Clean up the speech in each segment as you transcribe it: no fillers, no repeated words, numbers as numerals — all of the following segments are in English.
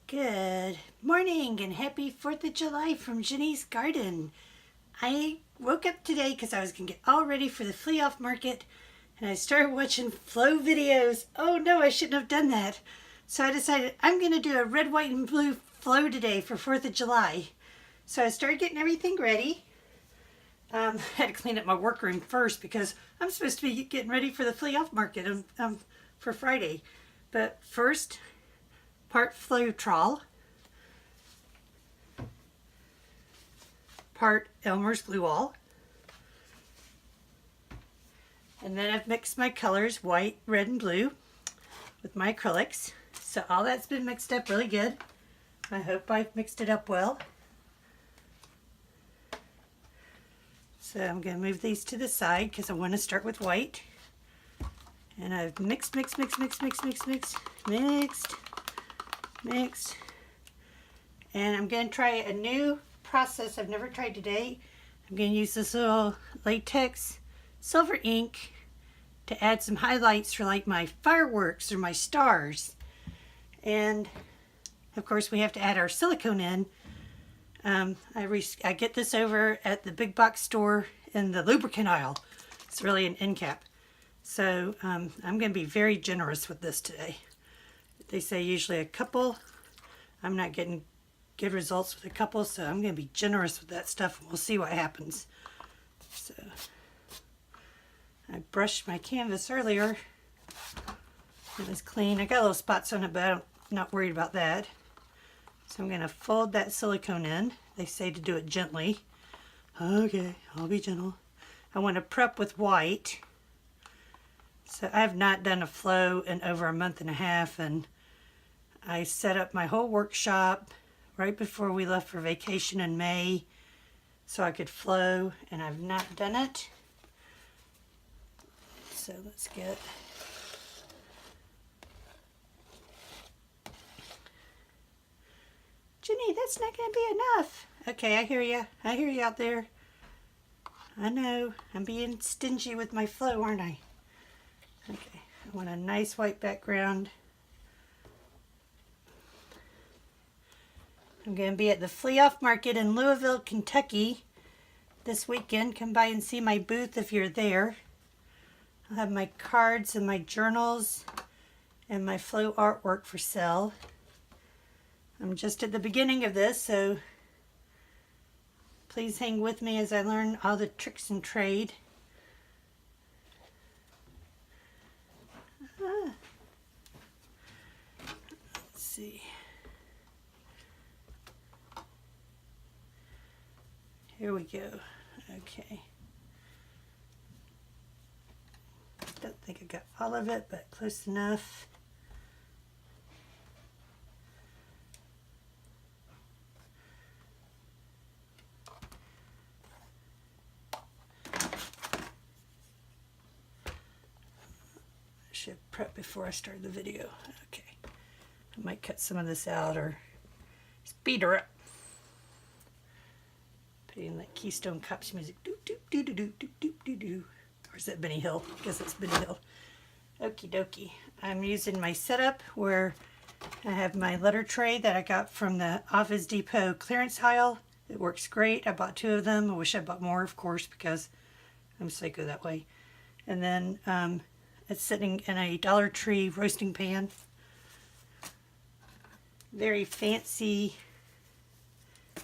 Good morning and happy 4th of July from Jenny's Garden. I woke up today because I was going to get all ready for the flea off market and I started watching flow videos. Oh no, I shouldn't have done that. So I decided I'm going to do a red, white, and blue flow today for 4th of July. So I started getting everything ready. I had to clean up my workroom first because I'm supposed to be getting ready for the flea off market for Friday. But first, part Floetrol, part Elmer's Glue All, and then I've mixed my colors, white, red, and blue, with my acrylics. So all that's been mixed up really good. I hope I've mixed it up well. So I'm going to move these to the side because I want to start with white. And I've mixed, and I'm going to try a new process I've never tried today. I'm going to use this little latex silver ink to add some highlights for like my fireworks or my stars. And of course we have to add our silicone in. I get this over at the big box store in the lubricant aisle. It's really an end cap. So I'm going to be very generous with this today. They say usually a couple. I'm not getting good results with a couple, so I'm going to be generous with that stuff and we'll see what happens. So I brushed my canvas earlier. It was clean. I got little spots on it, but I'm not worried about that. So I'm going to fold that silicone in. They say to do it gently. Okay, I'll be gentle. I want to prep with white. So I have not done a flow in over a month and a half, and I set up my whole workshop right before we left for vacation in May so I could flow, and I've not done it. So let's get Jenny, that's not going to be enough. Okay, I hear you. I hear you out there. I know. I'm being stingy with my flow, aren't I? Okay, I want a nice white background. I'm going to be at the Flea Off Market in Louisville, Kentucky this weekend. Come by and see my booth if you're there. I'll have my cards and my journals and my flow artwork for sale. I'm just at the beginning of this, so please hang with me as I learn all the tricks and trade. Let's see. Here we go. Okay. Don't think I got all of it, but close enough. Should prep before I start the video. Okay. I might cut some of this out or speed her up. Put in that Keystone Cops music. Doop doop doo doo doo doop doop doo doo. Or is that Benny Hill? I guess it's Benny Hill. Okie dokie. I'm using my setup where I have my letter tray that I got from the Office Depot clearance aisle. It works great. I bought 2 of them. I wish I bought more, of course, because I'm psycho that way. And then it's sitting in a Dollar Tree roasting pan. Very fancy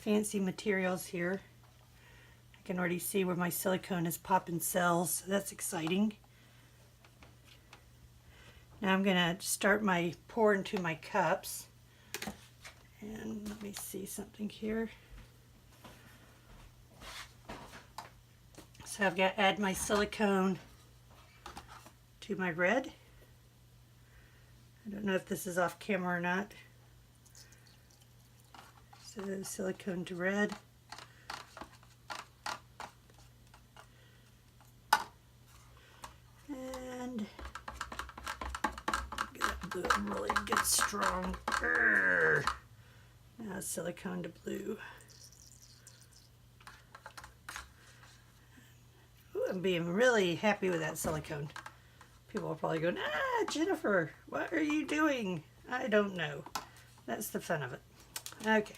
materials here. I can already see where my silicone is popping cells, so that's exciting. Now I'm going to start my pour into my cups. And let me see something here. So I've got to add my silicone to my red. I don't know if this is off camera or not. So silicone to red. And get that blue really good strong. Now silicone to blue. Ooh, I'm being really happy with that silicone. People are probably going, Jennifer, what are you doing? I don't know. That's the fun of it. Okay,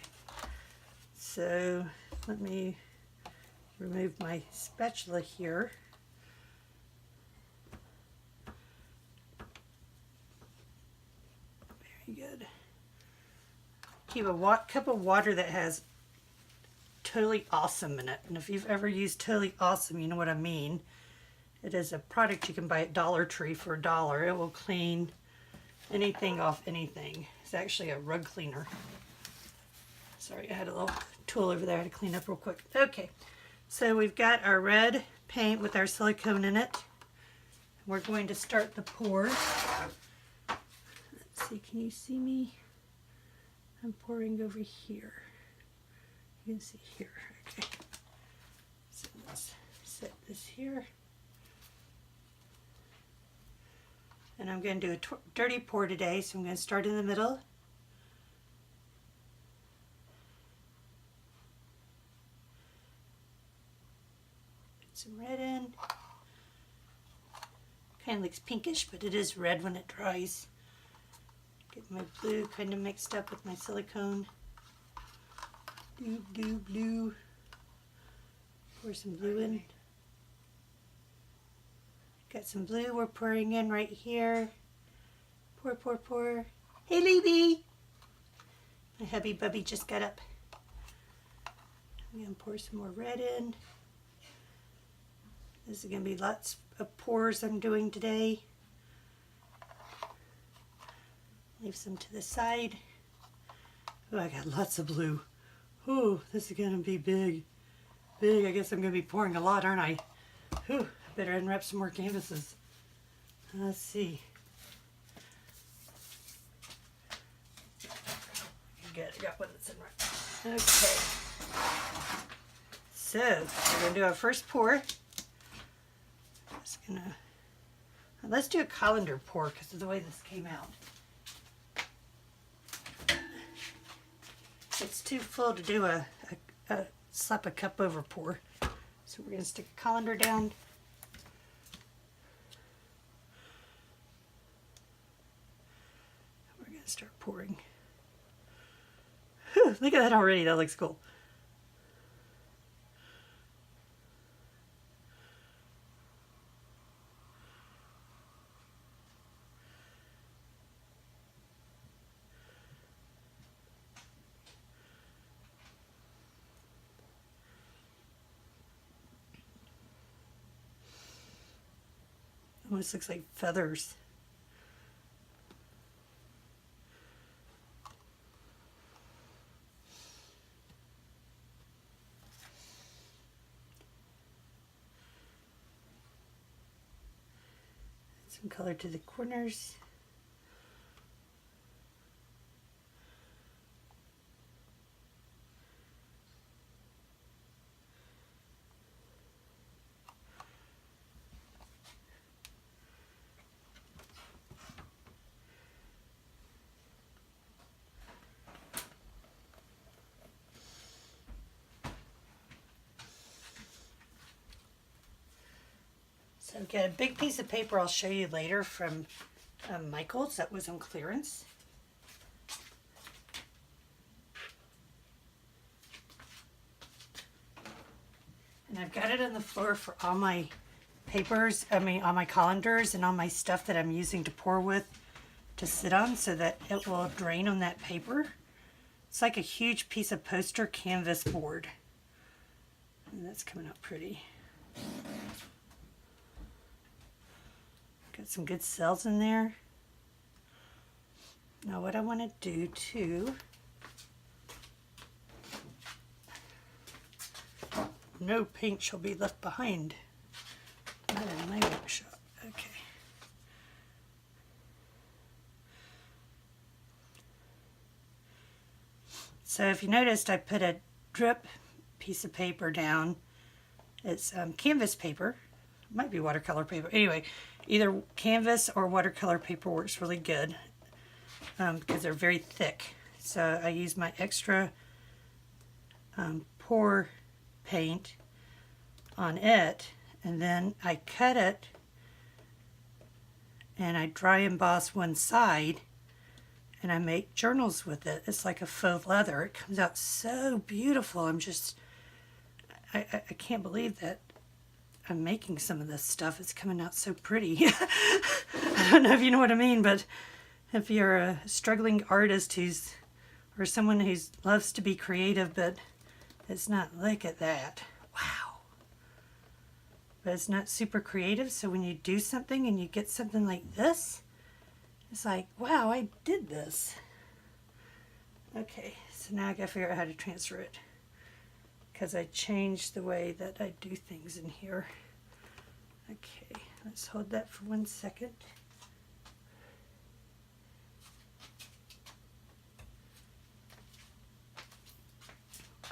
so let me remove my spatula here. Very good. Keep a cup of water that has Totally Awesome in it. And if you've ever used Totally Awesome, you know what I mean. It is a product you can buy at Dollar Tree for $1. It will clean anything off anything. It's actually a rug cleaner. Sorry, I had a little tool over there I had to clean up real quick. Okay, so we've got our red paint with our silicone in it. We're going to start the pour. Let's see, can you see me? I'm pouring over here. You can see here, okay. So let's set this here. And I'm going to do a dirty pour today, so I'm going to start in the middle. Put some red in. Kind of looks pinkish, but it is red when it dries. Get my blue kind of mixed up with my silicone. Blue. Pour some blue in. Got some blue we're pouring in right here. Pour. Hey, Libby! My hubby bubby just got up. I'm going to pour some more red in. This is going to be lots of pours I'm doing today. Leave some to the side. Oh, I got lots of blue. Oh, this is going to be big. I guess I'm going to be pouring a lot, aren't I? Whew, better unwrap some more canvases. Let's see. Good, I got one that's in right. Okay. So, we're going to do our first pour. Let's do a colander pour because of the way this came out. It's too full to do a slap a cup over pour. So we're going to stick a colander down. We're going to start pouring. Whew, look at that already. That looks cool. Almost looks like feathers. Add some color to the corners. So I've got a big piece of paper I'll show you later from Michael's that was on clearance. And I've got it on the floor for all my papers, all my colanders and all my stuff that I'm using to pour with to sit on so that it will drain on that paper. It's like a huge piece of poster canvas board. And that's coming out pretty. Got some good cells in there. Now what I want to do too, no paint shall be left behind. Not in my workshop. Okay. So if you noticed, I put a drip piece of paper down. It's canvas paper. It might be watercolor paper. Anyway, either canvas or watercolor paper works really good because they're very thick. So I use my extra pour paint on it, and then I cut it and I dry emboss one side, and I make journals with it. It's like a faux leather. It comes out so beautiful. I can't believe that I'm making some of this stuff. It's coming out so pretty. I don't know if you know what I mean, but if you're a struggling artist or someone who loves to be creative, but it's not, look at that. Wow. But it's not super creative, so when you do something and you get something like this, it's like, wow, I did this. Okay, so now I gotta figure out how to transfer it, because I changed the way that I do things in here. Okay, let's hold that for 1 second.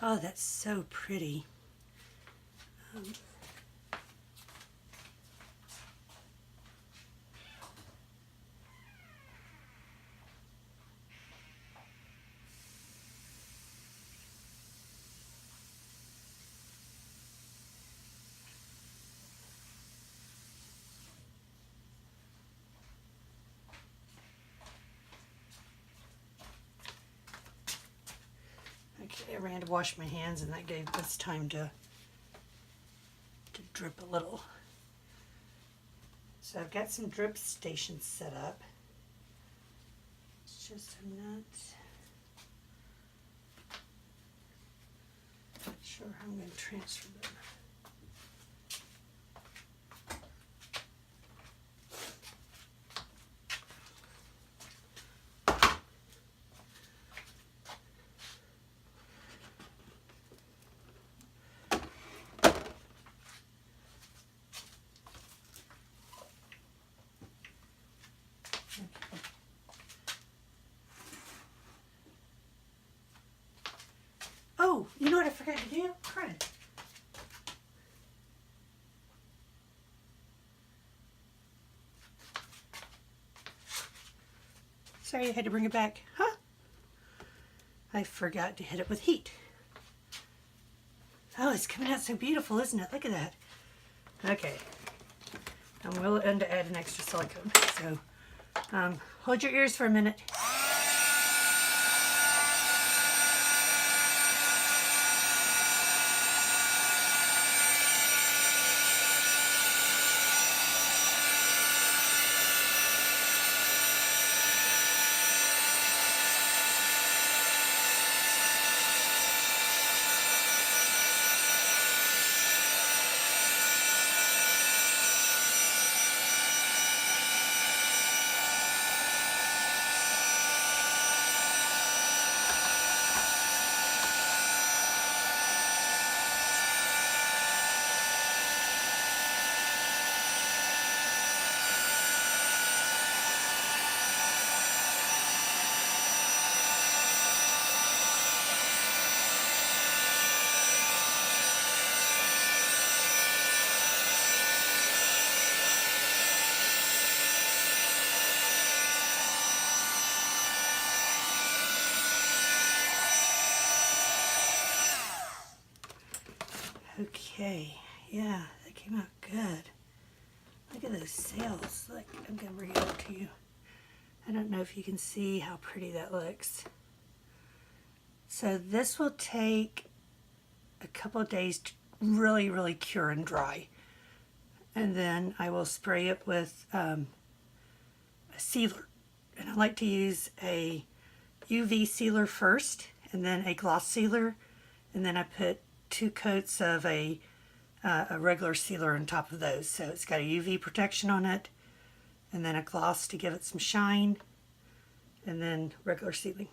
Oh, that's so pretty. Okay, I ran to wash my hands, and that gave us time to drip a little. So I've got some drip stations set up. It's just I'm not sure how I'm going to transfer them. Oh, you know what I forgot to do? Crud. Sorry, I had to bring it back. Huh? I forgot to hit it with heat. Oh, it's coming out so beautiful, isn't it? Look at that. Okay. I'm willing to add an extra silicone. So, hold your ears for a minute. Okay, yeah, that came out good. Look at those sails. Look, I'm going to bring it up to you. I don't know if you can see how pretty that looks. So this will take a couple of days to really, really cure and dry. And then I will spray it with a sealer. And I like to use a UV sealer first, and then a gloss sealer, and then I put 2 coats of a regular sealer on top of those. So it's got a UV protection on it, and then a gloss to give it some shine, and then regular sealing.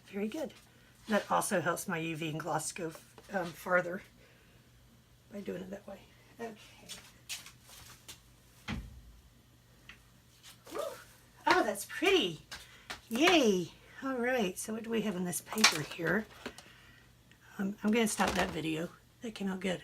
Very good. That also helps my UV and gloss go farther by doing it that way. Okay. Woo. Oh, that's pretty. Yay. All right, so what do we have in this paper here? I'm going to stop that video. That came out good.